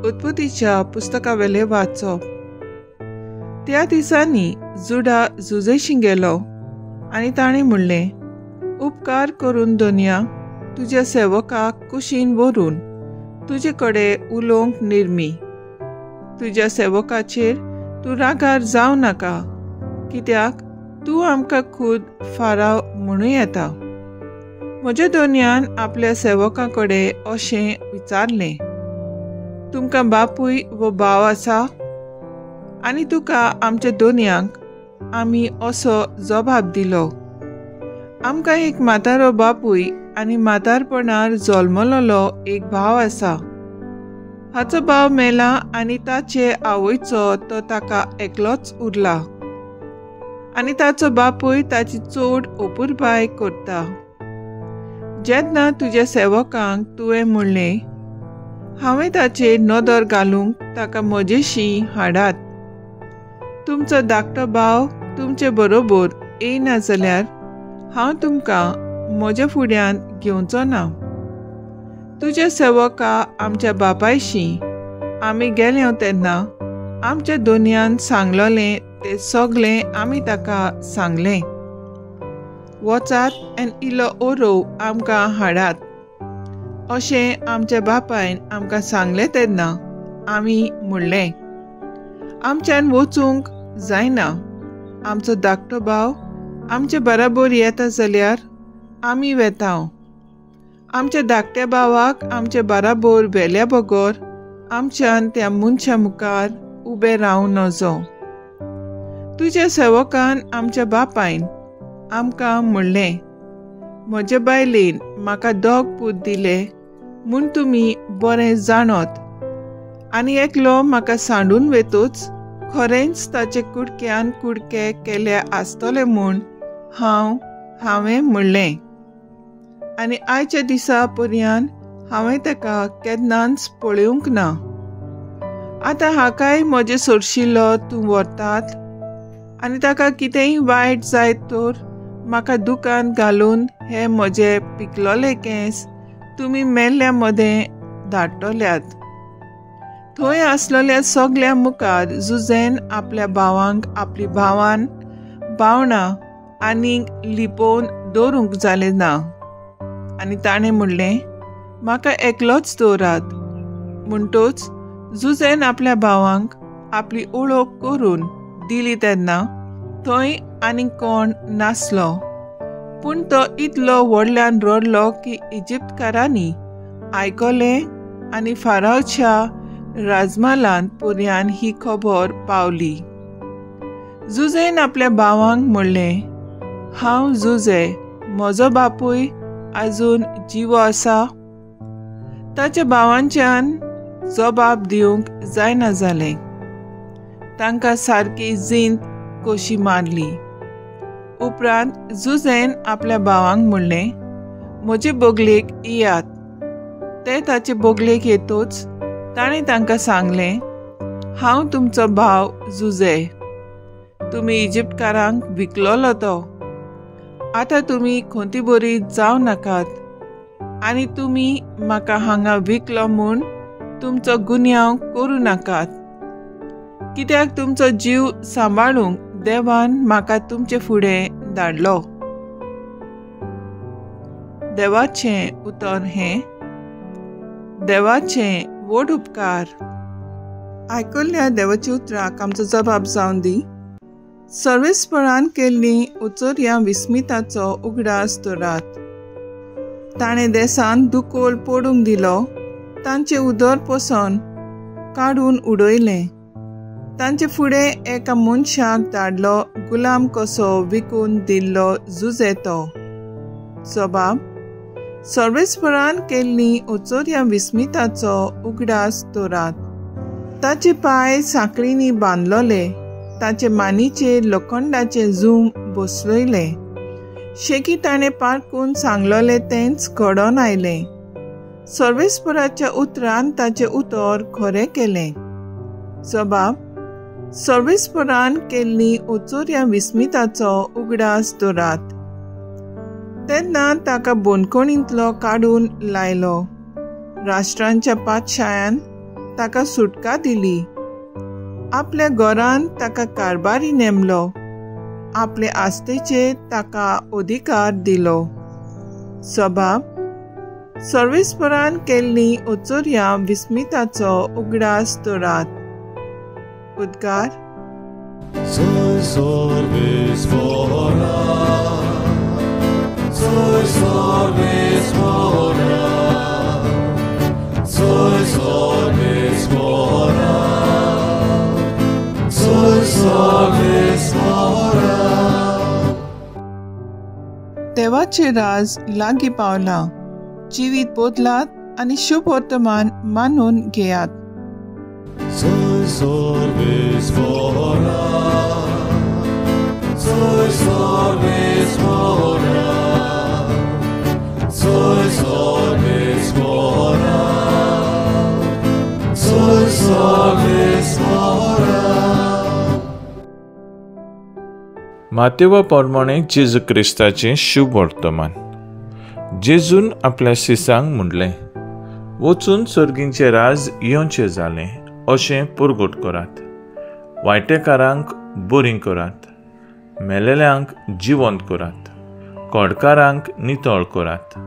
उत्पत्तीच्या पुस्तकावेले वाचप। त्या दिसांनी जुडा झुजेशी गेलो आनी ताणें म्हणलें, उपकार करून दोनया तुज्या सेवकाक कुशीन व्हरून तुजे कडेन उलोवंक निर्मी। तुज्या सेवकाचेर तूं रागार जावं नाका, कित्याक तूं आमकां खूद फाराव म्हणूं येता। म्हज्या दोनयान आपल्या सेवका कडेन अशें विचारलें, तुमकां बापूय वो भाव आसा? आनी तुका आमच्या दोनयांक आमी असो जबाब दिलो, आमकां एक म्हातारो बापूय आनी म्हातारपणार जल्मलोलो एक भाव आसा। हाचो भाव मेला आनी ताचे आवयचो तो ताका एकलोच उरला, आनी ताचो बापूय ताची चोड ओपुरबाय करता। जेन्ना तुज्या सेवकांक तुवें म्हणलें, हांवें ताचेर नदर घालूंक ताका म्हजेशी हाडात, तुमचो धाकटो भाव तुमचे बरोबर येयना जाल्यार हांव तुमकां म्हज्या फुड्यान घेवचो ना। तुज्या सेवका आमच्या बापायशी आमी गेल्यो तेन्ना आमच्या दोनयान सांगलोलें तें सगळें आमी ताका सांगलें। वचात आनी इल्लो ओरोव आमकां हाडात, अशें आमच्या बापायन आमकां सांगलें तेन्ना आमी म्हणलें, आमच्यान वचूंक जायना। आमचो धाकटो भाव आमचे बराबर येता जाल्यार आमी वेताव। आमच्या धाकट्या भावाक आमचे बराबर व्हेल्या बगर आमच्यान त्या मनशा मुखार उबें रावूं नजो। तुज्या सेवकान आमच्या बापायन आमकां म्हणलें, म्हजे बायलेन म्हाका दोग पूत दिले म्हूण तुमी बरें जाणोत, आनी एकलो म्हाका सांडून वेतूच खरेंच ताचे कुडक्यान कुडके केले आसतले म्हूण हांवें म्हणलें, आनी आयच्या दिसा पर्यान हांवें ताका केन्नाच पळोवंक ना। आतां हाकाय म्हजे सोडशिल्लो तूं व्हरतात, आनी ताका कितेंय वायट जायत तर म्हाका दुकान घालून हे म्हजे पिकलोले केंस तुमी मेल्ल्या मदें धाडटल्यात। थंय आसलेल्या सगळ्या मुखार जुजेन आपल्या भावांक आपली भावान भावना आनीक लिपोवन दवरूंक जालें ना। आनी ताणें म्हणलें, म्हाका एकलोच दवरात। म्हणटूच जुजेन आपल्या भावांक आपली ओळख करून दिली तेन्ना थंय आनीक कोण नासलो, पूण तो इतलो व्हडल्यान रडलो की इजिप्तकारांनी आयकलें आनी फारावच्या राजमालांत पर्यान ही खबर पावली। जुजेन आपल्या भावांक म्हणलें, हांव जुजे, म्हजो बापूय आजून जिवो आसा? ताच्या भावांच्यान जबाब दिवंक जायना जालें। तांकां सारकी जींत कशी मारली। उपरांत जुजेन आपल्या भावांक म्हणलें, म्हजे बोगलेक येयात। ते ताचे बोगलेक येतूच ताणें तांकां सांगलें, हांव तुमचो भाव जुजे, तुमी इजिप्तकारांक विकलोलो तो। आतां तुमी खोंती बरी जावं नाकात, आनी तुमी म्हाका हांगा विकलो म्हूण तुमचो गुन्यांव करूं नाकात, कित्याक तुमचो जीव सांबाळूंक देवान म्हाका तुमचे फुडें धाडलो। देवाचें उतर हें, देवाचें व्हड उपकार। आयकल्ल्या देवाच्या उतराक आमचो जबाब जावन दी। सर्वेस्परान केल्ली उचोर्या विस्मिताचो उगडास दवरात। ताणें देसान दुकोल पडूंक दिलो, तांचे उदर पसून काडून उडयलें। तांचे फुडें एका मनशाक धाडलो, गुलाम कसो विकून दिल्लो जुजे तो। जबाब, सर्वेस्परान केल्ली उचोर्या विस्मिताचो उगडास दवरात। ताचे पांय सांकळींनी बांदलोले, ताचे मानीचेर लोखंडाचे जूम बसयले। शेकी ताणें पारकून सांगलोलें तेंच घडोवन आयलें। सर्वेस्पराच्या उतरान ताचें उतर खरें केलें। जबाब, सर्वेस्परान केल्ली उचोर्या विस्मिताचो उगडास दवरात। तेन्ना ताका बोनकोणींतलो काडून लायलो। राष्ट्रांच्या पातशाळ्यान ताका सुटका दिली. आपल्या घरान ताका कारभारी नेमलो. आपले आस्तेचे ताका अधिकार दिलो. सभाब, सर्वेस्परान केल्ली उचोर्या विस्मिताचो उगडास दोरात. उद्गार. Soy सर्वेस्परा, soy सर्वेस्परा, soy सर्वेस्परा, soy सर्वेस्परा. देवाचे राज लागी पावला. जीवित बोदलात आणि शुभ वर्तमान मानून घेयात. Soy सर्वेस्परा, soy सर्वेस्परा, soy सर्वेस्परा, soy सर्वेस्परा. मातेवा पोरमोणे जेजू क्रिस्ताचें शुभ वर्तमान. जेजून आपल्या शिसांक म्हणलें, वचून सर्गींचें राज येवचें जालें अशें पुरगूट करात. वायटेकारांक बरीं करात, मेलेल्यांक जिवंत करात, कोडकारांक नितळ करात,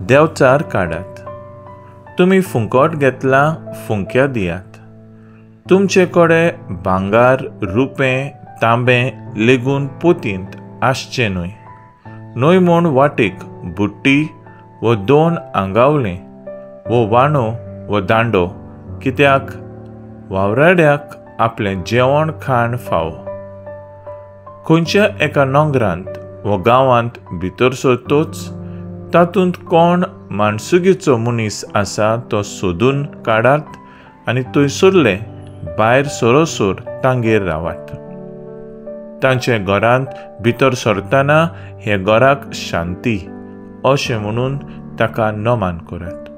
देंवचार काडात. तुमी फुंकट घेतला, फुंक्या दियात. तुमचे कडेन भांगार, रुपें, तांबें लेगून पोतींत आसचें न्हय. न्हय म्हूण वाटेक बुट्टी वो 2 आंगावलें वो वांडो वो दांडो, कित्याक वावराड्याक आपलें जेवण खाण फावो. खंयच्या एका नोंगरांत वो गांवांत भितर सरतोच तातूंत कोण माणसुगेचो मनीस आसा तो सोदून काडात आनी थंयसरले भायर सरोसोर तांगेर रावात. तांचे घरांत भितर सरतना हे घराक शांती अशें म्हणून ताका नमान करात.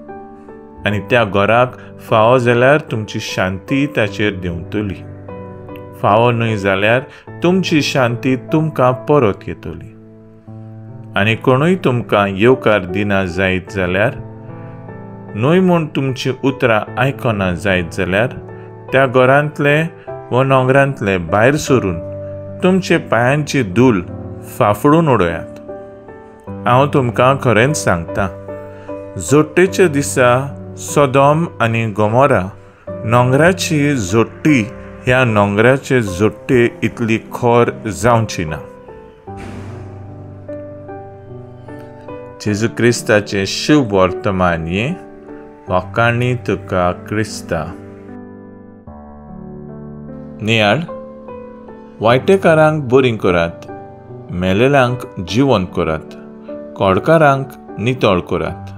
आनी त्या घराक फावो जाल्यार तुमची शांती ताचेर देंवतली. फावो न्हय जाल्यार तुमची शांती तुमकां परत येतली. आनी कोणूय तुमकां येवकार दिना जायत जाल्यार, न्हय म्हूण तुमची उतरां आयकना जायत जाल्यार, त्या घरांतले व नोंगरांतले भायर सरून तुमचे पांयांची धूल फाफडून उडयात. हांव तुमकां खरेंच सांगतां, जोडटेच्या दिसा सोदोम आनी गोमोरा नोंगराची जोडटी ह्या नोंगराचे जोडटे इतली खोर जावची ना. जेजू क्रिस्ताचे शुभ वर्तमान ये वाकाणी तुका क्रिस्ता. नियाळ. वायटेकारांक बरीं करात, मेलेल्यांक जिवंत करात, कोडकारांक नितळ करात,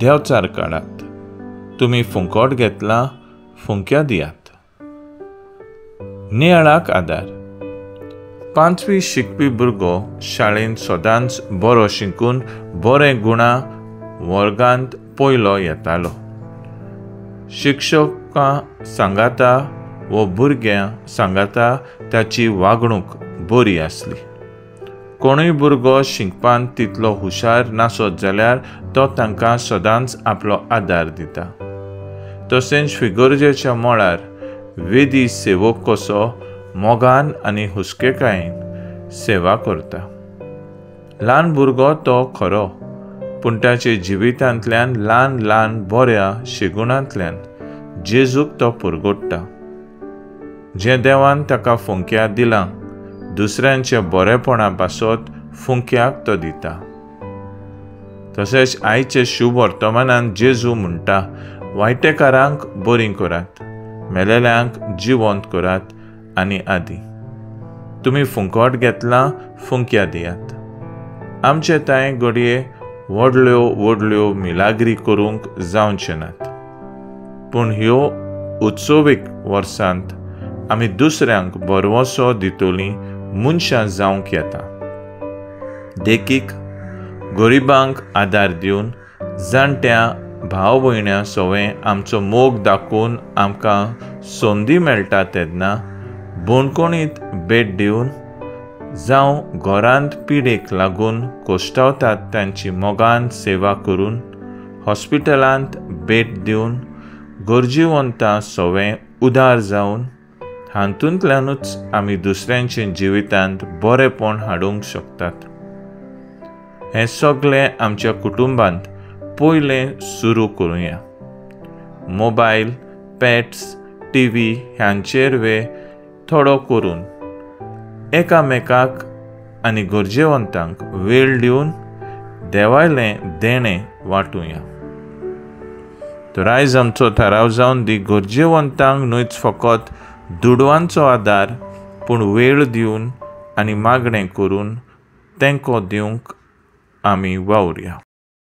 देंवचार काडात. तुमी फुंकट घेतला, फुंक्या दियात. नियाळाक आदार. 5वी शिकपी भुरगो शाळेंत सदांच बरो शिकून बरें गुणां वर्गांत पयलो येतालो. शिक्षकां सांगाता वो भुरग्यां सांगाता ताची वागणूक बरी आसली. कोणूय भुरगो शिकपांत तितलो हुशार नासत जाल्यार तो तांकां सदांच आपलो आदार दिता. तशेंच फिगोरजेच्या मळार वेदी सेवक कसो मोगान आनी हुस्केकायेन सेवा करता. ल्हान भुरगो तो खरो, पूण ताचे जिवितांतल्यान ल्हान ल्हान बऱ्या शिगुणांतल्यान जेजूक तो पुरगोडटा. जें देवान ताका फुंक्या दिलां, दुसऱ्यांच्या बरेपणा पासत फुंक्याक तो दिता. तशेंच आयचे शुभ वर्तमानांत जेजू म्हणटा, वायटेकारांक बरीं करात, मेलेल्यांक जिवंत करात आनी आदी. तुमी फुंकट घेतला, फुंक्या दियात. आमचे ताय घडये व्हडल्यो व्हडल्यो मिलाग्री करूंक जावचे नात, पूण ह्यो उत्सवीक वर्सांत आमी दुसऱ्यांक बरवसो दितलीं मनशां जावंक येता. देखीक गरिबांक आदार दिवन, जाणट्या भाव भयण्या सवें आमचो मोग दाखोवन आमकां संदी मेळटा तेन्ना बोणकोणीत भेट दिवन, जावं घरांत पिडेक लागून कोश्टावतात तांची मोगान सेवा करून, हॉस्पिटलांत भेट दिवन, गरजेवंतां सगळें उदार जावन हातूंतल्यानूच आमी दुसऱ्यांचे जिवितांत बरेपण हाडूंक शकतात. हें सगळें आमच्या कुटुंबांत पयलें सुरू करुया. मोबायल, पेट्स, टीव्ही ह्यांचेर थोडो करून एकामेकाक आनी गरजेवंतांक वेळ दिवन देवायलें देणें वांटुया. तर आयज आमचो थाराव जावन दी गरजेवंतांक न्हयच फकत दुडवांचो आदार पूण वेळ दिवन आनी मागणें करून तेंको दिवंक आमी वावुरया.